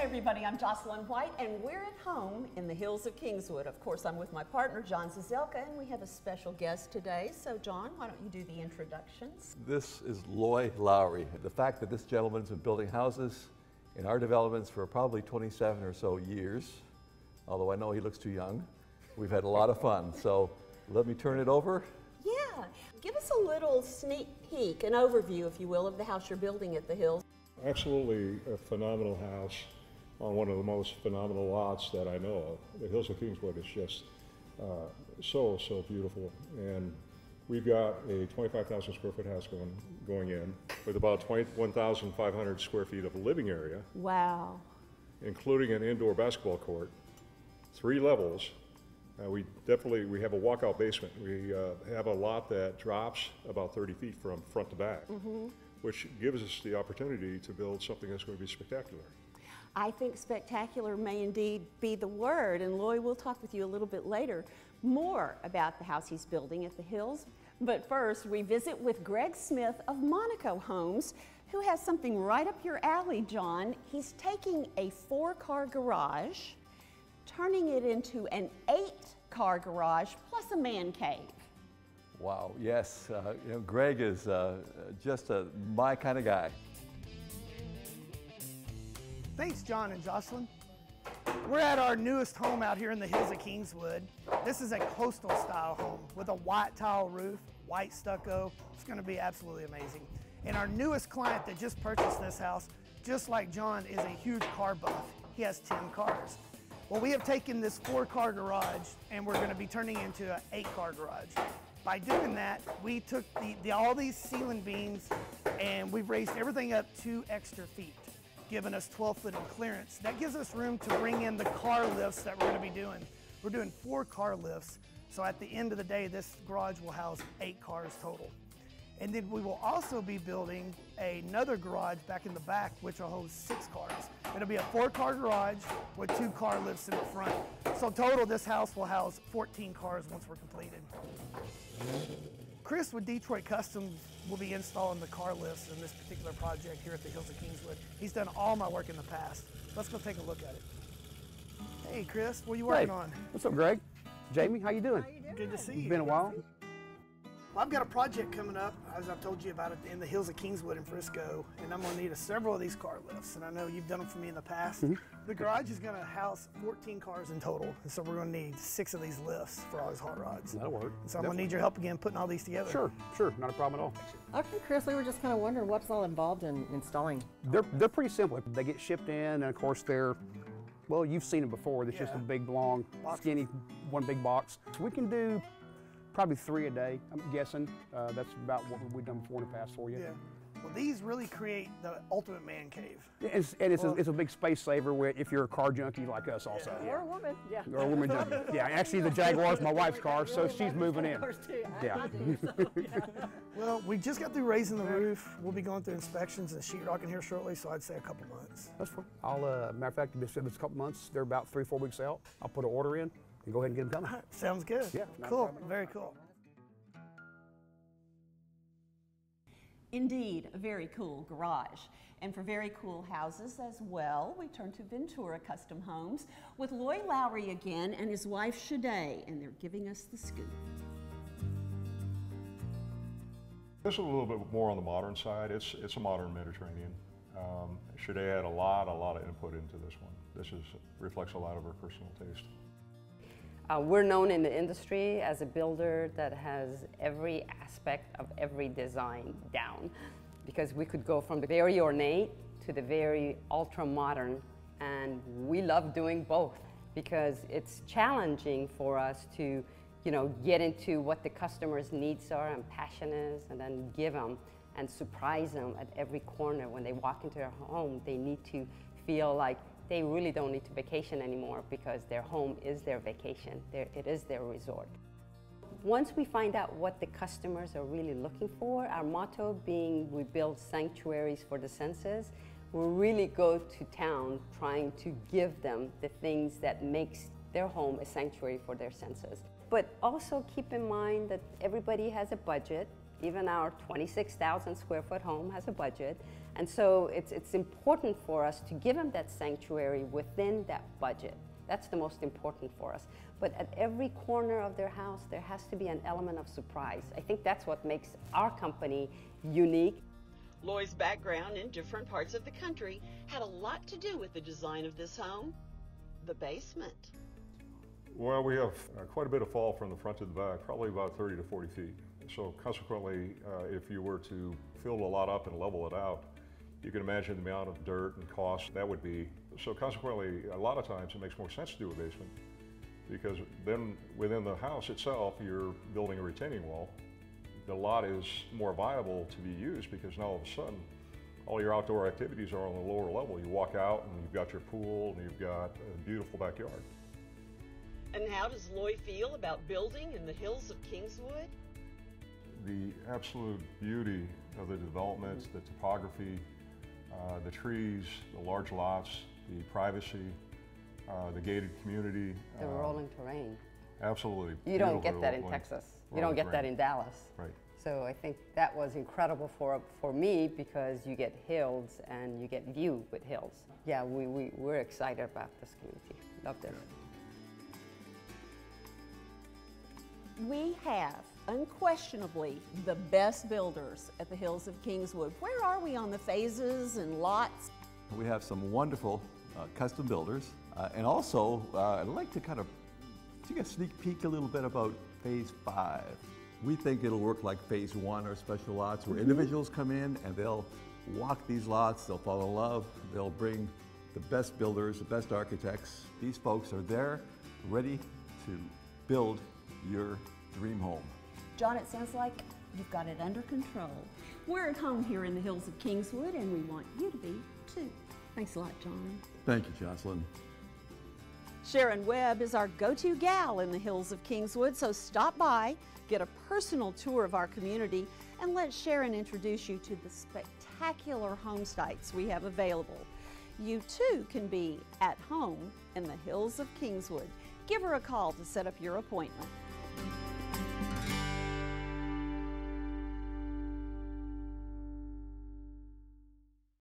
Hey everybody, I'm Jocelyn White and we're at home in the hills of Kingswood. Of course, I'm with my partner, John Zazelka, and we have a special guest today. So John, why don't you do the introductions? This is Lowary. The fact that this gentleman's been building houses in our developments for probably 27 or so years, although I know he looks too young. We've had a lot of fun. So let me turn it over. Yeah, give us a little sneak peek, an overview, if you will, of the house you're building at the hills. Absolutely a phenomenal house on one of the most phenomenal lots that I know of. The hills of Kingswood is just so beautiful. And we've got a 25,000 square foot house going in with about 21,500 square feet of living area. Wow. Including an indoor basketball court, 3 levels. We have a walkout basement. We have a lot that drops about 30 feet from front to back, which gives us the opportunity to build something that's going to be spectacular. I think spectacular may indeed be the word, and Loy, we'll talk with you a little bit later more about the house he's building at the hills. But first, we visit with Greg Smith of Monaco Homes, who has something right up your alley, John. He's taking a 4-car garage, turning it into an 8-car garage plus a man cave. Wow, yes, Greg is just my kind of guy. Thanks, John and Jocelyn. We're at our newest home out here in the hills of Kingswood. This is a coastal style home with a white tile roof, white stucco. It's going to be absolutely amazing. And our newest client that just purchased this house, just like John, is a huge car buff. He has 10 cars. Well, we have taken this 4-car garage and we're going to be turning it into an 8-car garage. By doing that, we took all these ceiling beams and we've raised everything up 2 extra feet, giving us 12 foot in clearance. That gives us room to bring in the car lifts that we're going to be doing. We're doing 4 car lifts, so at the end of the day, this garage will house 8 cars total. And then we will also be building another garage back in the back, which will hold 6 cars. It'll be a 4-car garage with 2 car lifts in the front. So total, this house will house 14 cars once we're completed. Chris with Detroit Customs will be installing the car lifts in this particular project here at the hills of Kingswood. He's done all my work in the past. Let's go take a look at it. Hey Chris, what are you working on? What's up, Greg? Jamie, how you doing? How you doing? Good to see you. Been a while. Well, I've got a project coming up, as I've told you about it, in the hills of Kingswood in Frisco, and I'm going to need several of these car lifts, and I know you've done them for me in the past. The garage is going to house 14 cars in total, and so we're going to need 6 of these lifts for all these hot rods. That'll work. So I'm going to need your help again putting all these together. Sure, not a problem at all. Okay, Chris, we were just kind of wondering what's all involved in installing. They're pretty simple. They get shipped in, and of course they're, well, you've seen them before. It's just a big, long, skinny, one big box. So we can do probably 3 a day, I'm guessing. That's about what we've done before in the past for you. Yeah. Well, these really create the ultimate man cave. It's a big space saver where if you're a car junkie like us also. Or a woman, yeah. Or a woman junkie. Yeah, actually the Jaguar's my wife's car, so she's moving in. Yeah. Well, we just got through raising the roof. We'll be going through inspections and sheetrocking here shortly, so I'd say a couple months. That's fine. Matter of fact, if it's a couple months, they're about 3 or 4 weeks out. I'll put an order in and go ahead and get them coming. Sounds good. Yeah. Cool, very cool. Indeed, a very cool garage. And for very cool houses as well, we turn to Ventura Custom Homes with Lowary again and his wife Shade, and they're giving us the scoop. This is a little bit more on the modern side. It's a modern Mediterranean. Shade had a lot of input into this one. This reflects a lot of her personal taste. We're known in the industry as a builder that has every aspect of every design down, because we could go from the very ornate to the very ultra-modern, and we love doing both because it's challenging for us to, get into what the customer's needs are and passion is, and then give them and surprise them at every corner. When they walk into their home, they need to feel like they really don't need to vacation anymore because their home is their vacation. It is their resort. Once we find out what the customers are really looking for, our motto being we build sanctuaries for the senses, we really go to town trying to give them the things that makes their home a sanctuary for their senses. But also keep in mind that everybody has a budget Even our 26,000 square foot home has a budget. And so it's important for us to give them that sanctuary within that budget. That's the most important for us. But at every corner of their house, there has to be an element of surprise. I think that's what makes our company unique. Loy's background in different parts of the country had a lot to do with the design of this home. The basement. Well, we have quite a bit of fall from the front to the back, probably about 30 to 40 feet. So consequently, if you were to fill a lot up and level it out, you can imagine the amount of dirt and cost that would be. So consequently, a lot of times it makes more sense to do a basement, because then within the house itself, you're building a retaining wall. The lot is more viable to be used because now all of a sudden, all your outdoor activities are on the lower level. You walk out and you've got your pool and you've got a beautiful backyard. And how does Loy feel about building in the hills of Kingswood? The absolute beauty of the developments, the topography, the trees, the large lots, the privacy, the gated community. The rolling terrain. Absolutely. You don't get that in Texas. You don't get that in Dallas. Right. So I think that was incredible for me, because you get hills and you get view with hills. Yeah, we're excited about this community. Love this. We have unquestionably the best builders at the hills of Kingswood. Where are we on the phases and lots? We have some wonderful custom builders. And also, I'd like to kind of take a sneak peek a little bit about Phase 5. We think it'll work like Phase 1 or special lots, where individuals come in and they'll walk these lots, they'll fall in love, they'll bring the best builders, the best architects. These folks are there, ready to build your dream home. John, it sounds like you've got it under control. We're at home here in the hills of Kingswood, and we want you to be too. Thanks a lot, John. Thank you, Jocelyn. Sharon Webb is our go-to gal in the hills of Kingswood, so stop by, get a personal tour of our community, and let Sharon introduce you to the spectacular home sites we have available. You too can be at home in the hills of Kingswood. Give her a call to set up your appointment.